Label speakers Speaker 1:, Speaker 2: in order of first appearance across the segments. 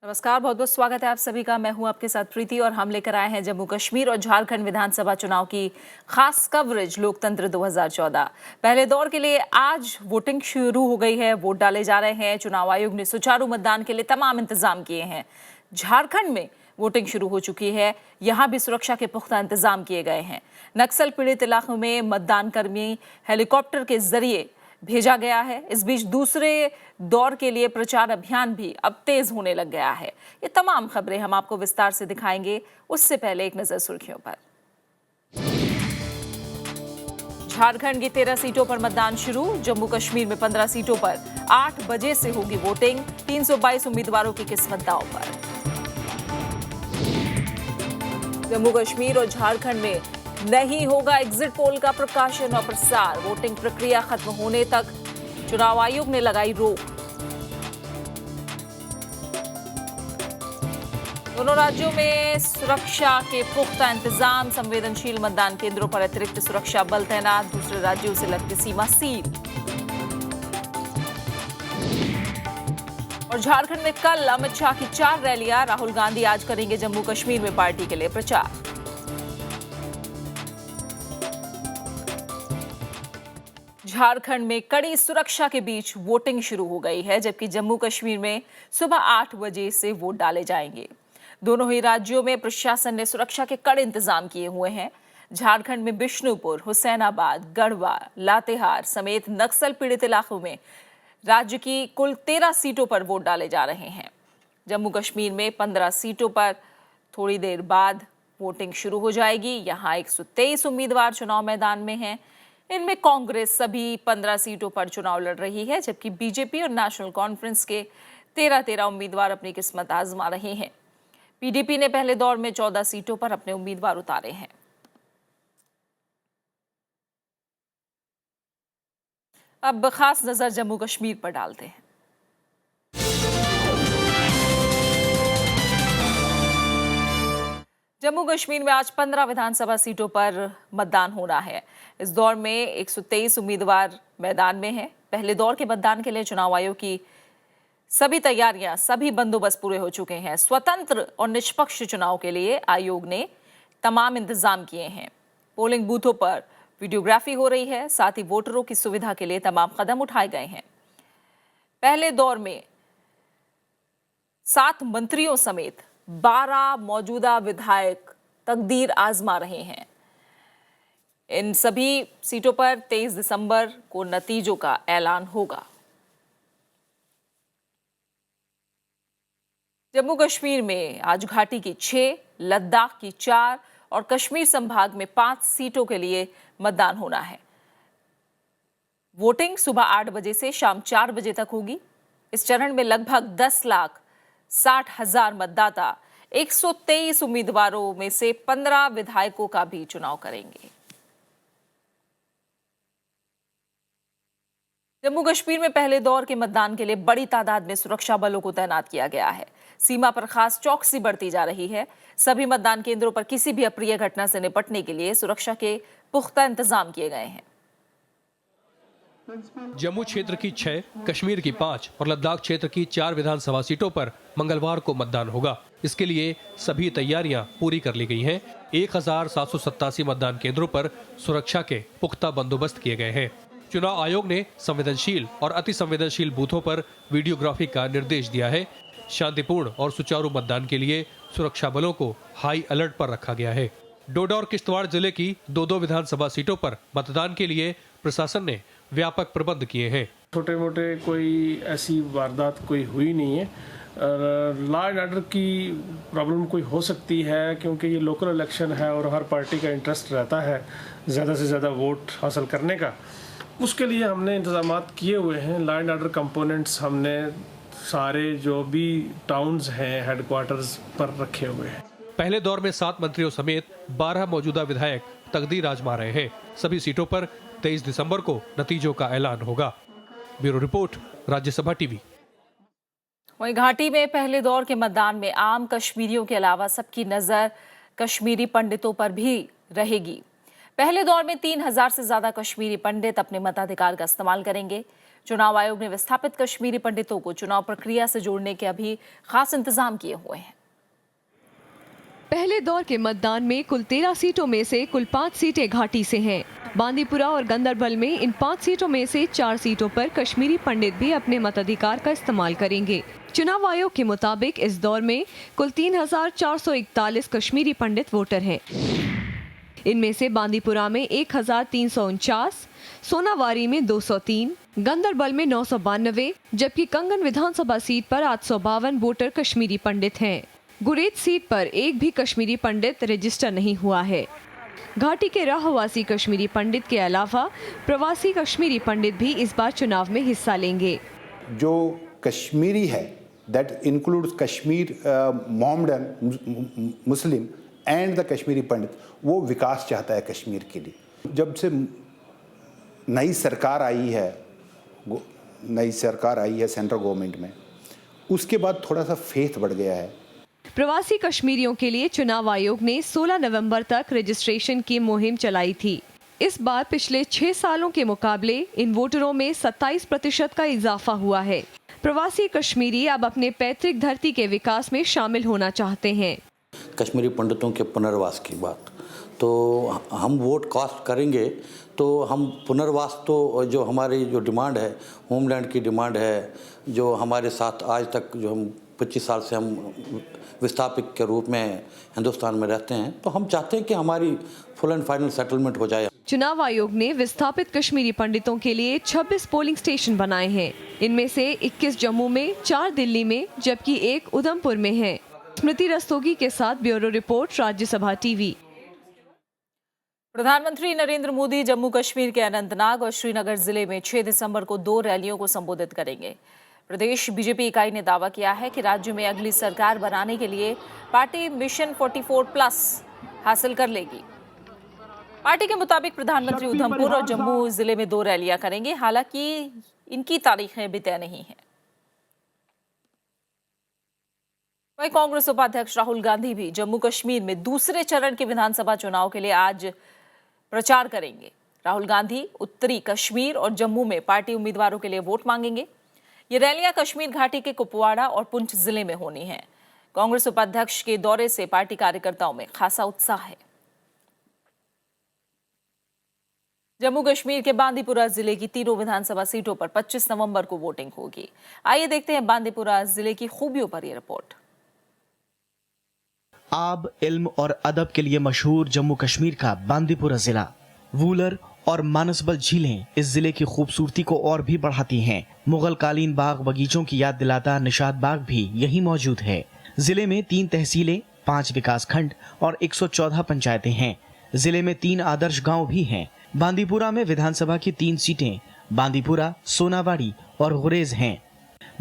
Speaker 1: नमस्कार, बहुत बहुत स्वागत है आप सभी का। मैं हूं आपके साथ प्रीति और हम लेकर आए हैं जम्मू कश्मीर और झारखंड विधानसभा चुनाव की खास कवरेज लोकतंत्र 2014। पहले दौर के लिए आज वोटिंग शुरू हो गई है, वोट डाले जा रहे हैं। चुनाव आयोग ने सुचारू मतदान के लिए तमाम इंतजाम किए हैं। झारखंड में वोटिंग शुरू हो चुकी है, यहां भी सुरक्षा के पुख्ता इंतजाम किए गए हैं। नक्सल पीड़ित इलाकों में मतदान कर्मी हेलीकॉप्टर के जरिए भेजा गया है। इस बीच दूसरे दौर के लिए प्रचार अभियान भी अब तेज होने लग गया है। ये तमाम खबरें हम आपको विस्तार से दिखाएंगे, उससे पहले एक नजर सुर्खियों पर। झारखंड की 13 सीटों पर मतदान शुरू। जम्मू कश्मीर में 15 सीटों पर 8 बजे से होगी वोटिंग। 322 उम्मीदवारों की किस्मत दांव पर। जम्मू कश्मीर और झारखंड में नहीं होगा एग्जिट पोल का प्रकाशन और प्रसार। वोटिंग प्रक्रिया खत्म होने तक चुनाव आयोग ने लगाई रोक। दोनों राज्यों में सुरक्षा के पुख्ता इंतजाम। संवेदनशील मतदान केंद्रों पर अतिरिक्त सुरक्षा बल तैनात। दूसरे राज्यों से लगती सीमा सील। और झारखंड में कल अमित शाह की 4 रैलियां। राहुल गांधी आज करेंगे जम्मू कश्मीर में पार्टी के लिए प्रचार। झारखंड में कड़ी सुरक्षा के बीच वोटिंग शुरू हो गई है, जबकि जम्मू कश्मीर में सुबह 8 बजे से वोट डाले जाएंगे। दोनों ही राज्यों में प्रशासन ने सुरक्षा के कड़े इंतजाम किए हुए हैं। झारखंड में बिष्णुपुर, हुसैनाबाद, गढ़वा, लातेहार समेत नक्सल पीड़ित इलाकों में राज्य की कुल 13 सीटों पर वोट डाले जा रहे हैं। जम्मू कश्मीर में 15 सीटों पर थोड़ी देर बाद वोटिंग शुरू हो जाएगी। यहाँ 123 उम्मीदवार चुनाव मैदान में हैं। इनमें कांग्रेस सभी 15 सीटों पर चुनाव लड़ रही है, जबकि बीजेपी और नेशनल कॉन्फ्रेंस के 13 उम्मीदवार अपनी किस्मत आजमा रहे हैं। पीडीपी ने पहले दौर में 14 सीटों पर अपने उम्मीदवार उतारे हैं। अब खास नजर जम्मू कश्मीर पर डालते हैं। जम्मू कश्मीर में आज 15 विधानसभा सीटों पर मतदान होना है। इस दौर में 123 उम्मीदवार मैदान में हैं। पहले दौर के मतदान के लिए चुनाव आयोग की सभी तैयारियां, सभी बंदोबस्त पूरे हो चुके हैं। स्वतंत्र और निष्पक्ष चुनाव के लिए आयोग ने तमाम इंतजाम किए हैं। पोलिंग बूथों पर वीडियोग्राफी हो रही है, साथ ही वोटरों की सुविधा के लिए तमाम कदम उठाए गए हैं। पहले दौर में 7 मंत्रियों समेत 12 मौजूदा विधायक तकदीर आजमा रहे हैं। इन सभी सीटों पर 23 दिसंबर को नतीजों का ऐलान होगा। जम्मू कश्मीर में आज घाटी की 6, लद्दाख की 4 और कश्मीर संभाग में 5 सीटों के लिए मतदान होना है। वोटिंग सुबह 8 बजे से शाम 4 बजे तक होगी। इस चरण में लगभग 10,60,000 मतदाता 123 उम्मीदवारों में से 15 विधायकों का भी चुनाव करेंगे। जम्मू कश्मीर में पहले दौर के मतदान के लिए बड़ी तादाद में सुरक्षा बलों को तैनात किया गया है। सीमा पर खास चौकसी बढ़ती जा रही है। सभी मतदान केंद्रों पर किसी भी अप्रिय घटना से निपटने के लिए सुरक्षा के पुख्ता इंतजाम किए गए हैं।
Speaker 2: जम्मू क्षेत्र की 6, कश्मीर की 5 और लद्दाख क्षेत्र की 4 विधानसभा सीटों पर मंगलवार को मतदान होगा। इसके लिए सभी तैयारियां पूरी कर ली गई हैं। 1787 मतदान केंद्रों पर सुरक्षा के पुख्ता बंदोबस्त किए गए हैं। चुनाव आयोग ने संवेदनशील और अति संवेदनशील बूथों पर वीडियोग्राफी का निर्देश दिया है। शांतिपूर्ण और सुचारू मतदान के लिए सुरक्षा बलों को हाई अलर्ट पर रखा गया है। डोडा और किश्तवाड़ जिले की 2-2 विधानसभा सीटों पर मतदान के लिए प्रशासन ने व्यापक प्रबंध किए हैं।
Speaker 3: छोटे मोटे कोई ऐसी वारदात कोई हुई नहीं है। लॉ एंड ऑर्डर की प्रॉब्लम कोई हो सकती है, क्योंकि ये लोकल इलेक्शन है और हर पार्टी का इंटरेस्ट रहता है ज़्यादा से ज़्यादा वोट हासिल करने का। उसके लिए हमने इंतजामात किए हुए हैं। लॉ एंड ऑर्डर कंपोनेंट्स हमने सारे जो भी टाउन्स हैं हेडक्वार्टर्स पर रखे हुए हैं।
Speaker 2: पहले दौर में 7 मंत्रियों समेत 12 मौजूदा विधायक तकदीर आजमा रहे हैं। सभी सीटों पर 23 दिसंबर को नतीजों का ऐलान होगा। Bureau report, Rajya Sabha TV.
Speaker 1: वहीं घाटी में पहले दौर के मतदान में आम कश्मीरियों के अलावा सबकी नजर कश्मीरी पंडितों पर भी रहेगी। पहले दौर में 3,000 से ज्यादा कश्मीरी पंडित अपने मताधिकार का इस्तेमाल करेंगे। चुनाव आयोग ने विस्थापित कश्मीरी पंडितों को चुनाव प्रक्रिया से जोड़ने के अभी खास इंतजाम किए हुए हैं।
Speaker 4: पहले दौर के मतदान में कुल 13 सीटों में से कुल 5 सीटें घाटी से हैं। बांदीपुरा और गंदरबल में इन 5 सीटों में से 4 सीटों पर कश्मीरी पंडित भी अपने मताधिकार का इस्तेमाल करेंगे। चुनाव आयोग के मुताबिक इस दौर में कुल 3,441 कश्मीरी पंडित वोटर हैं। इनमें से बांदीपुरा में 1,349, सोनावारी में 203, गंदरबल में 992, जबकि कंगन विधानसभा सीट पर 852 वोटर कश्मीरी पंडित हैं। गुरेज सीट पर एक भी कश्मीरी पंडित रजिस्टर नहीं हुआ है। घाटी के रहवासी कश्मीरी पंडित के अलावा प्रवासी कश्मीरी पंडित भी इस बार चुनाव में हिस्सा लेंगे।
Speaker 5: जो कश्मीरी है, that includes Kashmir Mohammedan Muslim and the Kashmiri Pandit, वो विकास चाहता है कश्मीर के लिए। जब से नई सरकार आई है सेंट्रल गवर्नमेंट में, उसके बाद थोड़ा सा फेथ बढ़ गया है।
Speaker 4: प्रवासी कश्मीरियों के लिए चुनाव आयोग ने 16 नवंबर तक रजिस्ट्रेशन की मुहिम चलाई थी। इस बार पिछले 6 सालों के मुकाबले इन वोटरों में 27% का इजाफा हुआ है। प्रवासी कश्मीरी अब अपने पैतृक धरती के विकास में शामिल होना चाहते हैं।
Speaker 6: कश्मीरी पंडितों के पुनर्वास की बात, तो हम वोट कास्ट करेंगे तो हम पुनर्वास, तो जो हमारी जो डिमांड है, होमलैंड की डिमांड है, जो हमारे साथ आज तक जो हम 25 साल से हम विस्थापित के रूप में हिंदुस्तान में रहते हैं, तो हम चाहते हैं कि हमारी फुल एंड फाइनल सेटलमेंट हो जाए।
Speaker 4: चुनाव आयोग ने विस्थापित कश्मीरी पंडितों के लिए 26 पोलिंग स्टेशन बनाए हैं। इनमें से 21 जम्मू में, 4 दिल्ली में, जबकि 1 उधमपुर में है। स्मृति रस्तोगी के साथ ब्यूरो रिपोर्ट, राज्यसभा टीवी।
Speaker 1: प्रधानमंत्री नरेंद्र मोदी जम्मू कश्मीर के अनंतनाग और श्रीनगर जिले में 6 दिसंबर को 2 रैलियों को संबोधित करेंगे। प्रदेश बीजेपी इकाई ने दावा किया है कि राज्य में अगली सरकार बनाने के लिए पार्टी मिशन 44+ हासिल कर लेगी। पार्टी के मुताबिक प्रधानमंत्री उधमपुर और जम्मू जिले में 2 रैलियां करेंगे, हालांकि इनकी तारीखें अभी तय नहीं है। वहीं कांग्रेस उपाध्यक्ष राहुल गांधी भी जम्मू कश्मीर में दूसरे चरण के विधानसभा चुनाव के लिए आज प्रचार करेंगे। राहुल गांधी उत्तरी कश्मीर और जम्मू में पार्टी उम्मीदवारों के लिए वोट मांगेंगे। ये रैलियां कश्मीर घाटी के कुपवाड़ा और पुंछ जिले में होनी है। कांग्रेस उपाध्यक्ष के दौरे से पार्टी कार्यकर्ताओं में खासा उत्साह है। जम्मू कश्मीर के बांदीपुरा जिले की तीनों विधानसभा सीटों पर 25 नवंबर को वोटिंग होगी। आइए देखते हैं बांदीपुरा जिले की खूबियों पर यह रिपोर्ट।
Speaker 7: आब, इल्म और अदब के लिए मशहूर जम्मू कश्मीर का बांदीपुरा जिला, वूलर और मानसबल झीलें इस जिले की खूबसूरती को और भी बढ़ाती हैं। मुगल कालीन बाग बगीचों की याद दिलाता निशाद बाग भी यही मौजूद है। जिले में 3 तहसीलें, 5 विकास खंड और 114 पंचायतें हैं। जिले में 3 आदर्श गांव भी हैं। बांदीपुरा में विधानसभा की 3 सीटें बांदीपुरा, सोनावाड़ी और गुरेज हैं।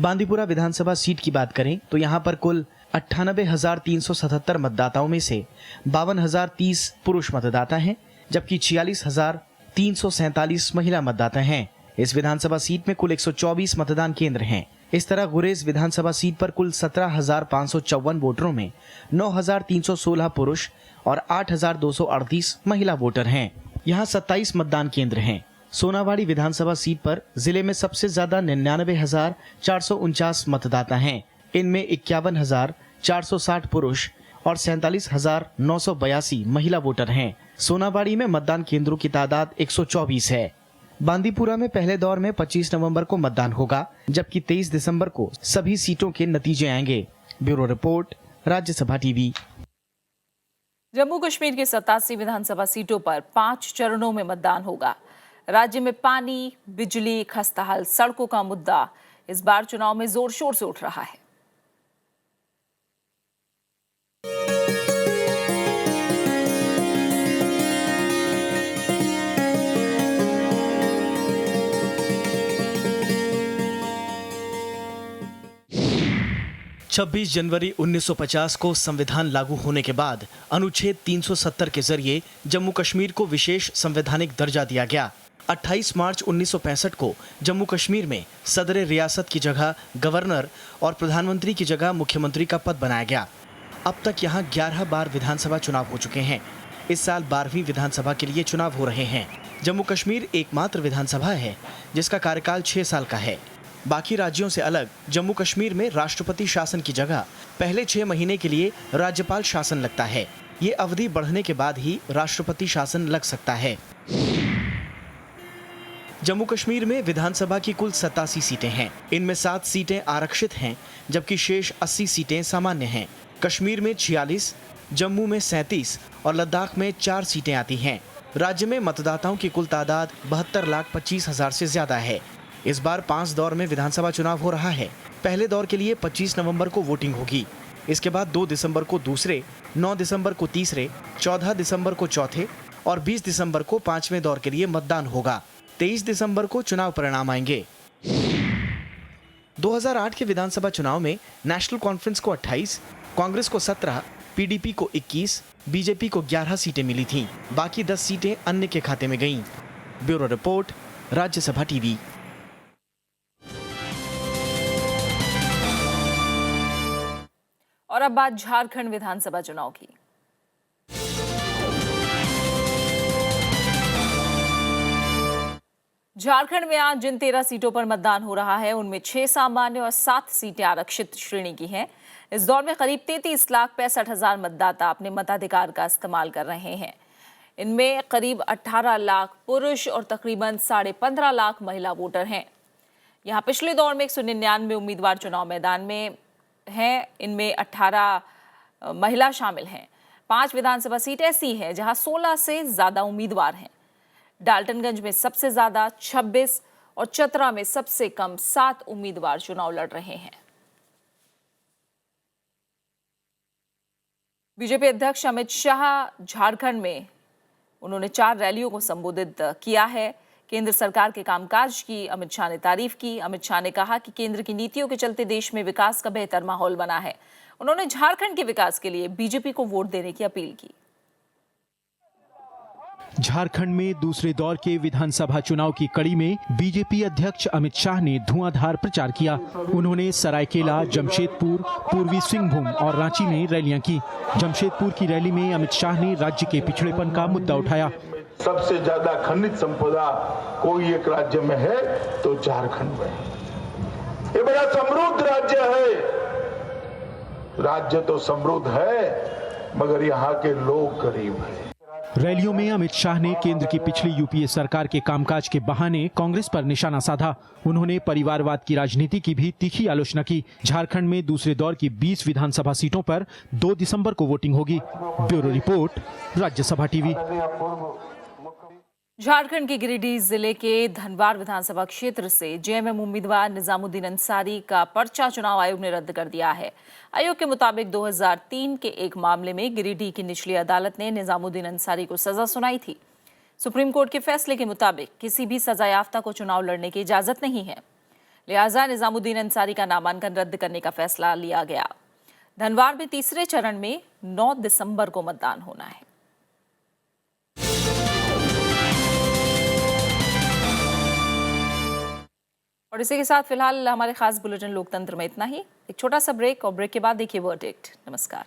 Speaker 7: बांदीपुरा विधानसभा सीट की बात करें तो यहाँ पर कुल 98,377 मतदाताओं में से 52,030 पुरुष मतदाता हैं, जबकि 46,347 महिला मतदाता हैं। इस विधानसभा सीट में कुल 124 मतदान केंद्र हैं। इस तरह गुरेज विधानसभा सीट पर कुल 17,554 वोटरों में 9,316 पुरुष और 8,238 महिला वोटर हैं। यहाँ 27 मतदान केंद्र हैं। सोनावाड़ी विधानसभा सीट पर जिले में सबसे ज्यादा 99,449 मतदाता हैं। इनमें 51,460 पुरुष और 47,982 महिला वोटर हैं। सोनावाड़ी में मतदान केंद्रों की तादाद 124 है। बांदीपुरा में पहले दौर में 25 नवंबर को मतदान होगा, जबकि 23 दिसंबर को सभी सीटों के नतीजे आएंगे। Bureau report, Rajya Sabha TV.
Speaker 1: Jammu Kashmir की 87 विधानसभा सीटों पर 5 चरणों में मतदान होगा। राज्य में पानी, बिजली, खस्ताहाल सड़कों का मुद्दा इस बार चुनाव में जोर शोर से उठ रहा है।
Speaker 7: छब्बीस जनवरी 1950 को संविधान लागू होने के बाद अनुच्छेद 370 के जरिए जम्मू कश्मीर को विशेष संवैधानिक दर्जा दिया गया। 28 मार्च 1965 को जम्मू कश्मीर में सदर रियासत की जगह गवर्नर और प्रधानमंत्री की जगह मुख्यमंत्री का पद बनाया गया। अब तक यहाँ 11 बार विधानसभा चुनाव हो चुके हैं। इस साल 12वीं विधानसभा के लिए चुनाव हो रहे हैं। जम्मू कश्मीर एकमात्र विधानसभा है जिसका कार्यकाल 6 साल का है। बाकी राज्यों से अलग जम्मू कश्मीर में राष्ट्रपति शासन की जगह पहले 6 महीने के लिए राज्यपाल शासन लगता है। ये अवधि बढ़ने के बाद ही राष्ट्रपति शासन लग सकता है। जम्मू कश्मीर में विधानसभा की कुल 87 सीटें हैं। इनमें 7 सीटें आरक्षित हैं, जबकि शेष 80 सीटें सामान्य हैं। कश्मीर में 46, जम्मू में 37 और लद्दाख में 4 सीटें आती हैं। राज्य में मतदाताओं की कुल तादाद 72,25,000 से ज्यादा है। इस बार 5 दौर में विधानसभा चुनाव हो रहा है। पहले दौर के लिए 25 नवंबर को वोटिंग होगी। इसके बाद 2 दिसंबर को दूसरे, 9 दिसंबर को तीसरे, 14 दिसंबर को चौथे और 20 दिसंबर को 5वें दौर के लिए मतदान होगा। 23 दिसंबर को चुनाव परिणाम आएंगे। 2008 के विधानसभा चुनाव में नेशनल कॉन्फ्रेंस को 28, कांग्रेस को 17, पीडीपी को 21, बीजेपी को 11 सीटें मिली थीं। बाकी 10 सीटें अन्य के खाते में गईं। Bureau report, Rajya Sabha TV.
Speaker 1: और अब बात झारखंड विधानसभा चुनाव की। झारखंड में आज जिन 13 सीटों पर मतदान हो रहा है उनमें 6 सामान्य और 7 सीटें आरक्षित श्रेणी की हैं। इस दौर में करीब 33,65,000 मतदाता अपने मताधिकार का इस्तेमाल कर रहे हैं। इनमें करीब 18 लाख पुरुष और तकरीबन 15.5 लाख महिला वोटर हैं। यहाँ पिछले दौर में 199 उम्मीदवार चुनाव मैदान में हैं। इनमें 18 महिला शामिल हैं। 5 विधानसभा सीट ऐसी हैं जहां 16 से ज्यादा उम्मीदवार हैं। डाल्टनगंज में सबसे ज्यादा 26 और चतरा में सबसे कम 7 उम्मीदवार चुनाव लड़ रहे हैं। बीजेपी अध्यक्ष अमित शाह झारखंड में उन्होंने 4 रैलियों को संबोधित किया है। केंद्र सरकार के कामकाज की अमित शाह ने तारीफ की। अमित शाह ने कहा कि केंद्र की नीतियों के चलते देश में विकास का बेहतर माहौल बना है। उन्होंने झारखंड के विकास के लिए बीजेपी को वोट देने की अपील की।
Speaker 8: झारखंड में दूसरे दौर के विधानसभा चुनाव की कड़ी में बीजेपी अध्यक्ष अमित शाह ने धुआंधार प्रचार किया। उन्होंने सरायकेला, जमशेदपुर, पूर्वी सिंहभूम और रांची में रैलियां की। जमशेदपुर की रैली में अमित शाह ने राज्य के पिछड़ेपन का मुद्दा उठाया।
Speaker 9: सबसे ज्यादा खनिज संपदा कोई एक राज्य में है तो झारखंड में है। ये बड़ा समृद्ध राज्य है। राज्य तो समृद्ध है मगर यहाँ के लोग गरीब हैं।
Speaker 8: रैलियों में अमित शाह ने केंद्र की पिछली यूपीए सरकार के कामकाज के बहाने कांग्रेस पर निशाना साधा। उन्होंने परिवारवाद की राजनीति की भी तीखी आलोचना की। झारखंड में दूसरे दौर की 20 विधानसभा सीटों पर 2 दिसंबर को वोटिंग होगी। Bureau report, Rajya Sabha TV.
Speaker 1: Jharkhand के गिरिडीह जिले के धनवार विधानसभा क्षेत्र से जेएमएम उम्मीदवार निजामुद्दीन अंसारी का पर्चा चुनाव आयोग ने रद्द कर दिया है। आयोग के मुताबिक 2003 के एक मामले में गिरिडीह की निचली अदालत ने निजामुद्दीन अंसारी को सजा सुनाई थी। सुप्रीम कोर्ट के फैसले के मुताबिक किसी भी सजायाफ्ता को चुनाव लड़ने की इजाजत नहीं है। लिहाजा निजामुद्दीन अंसारी का नामांकन रद्द करने का फैसला लिया गया। धनवार में तीसरे चरण में 9 दिसंबर को मतदान होना है। और इसी के साथ फिलहाल हमारे खास बुलेटिन लोकतंत्र में इतना ही। एक छोटा सा ब्रेक और ब्रेक के बाद देखिए वर्डिक्ट। नमस्कार।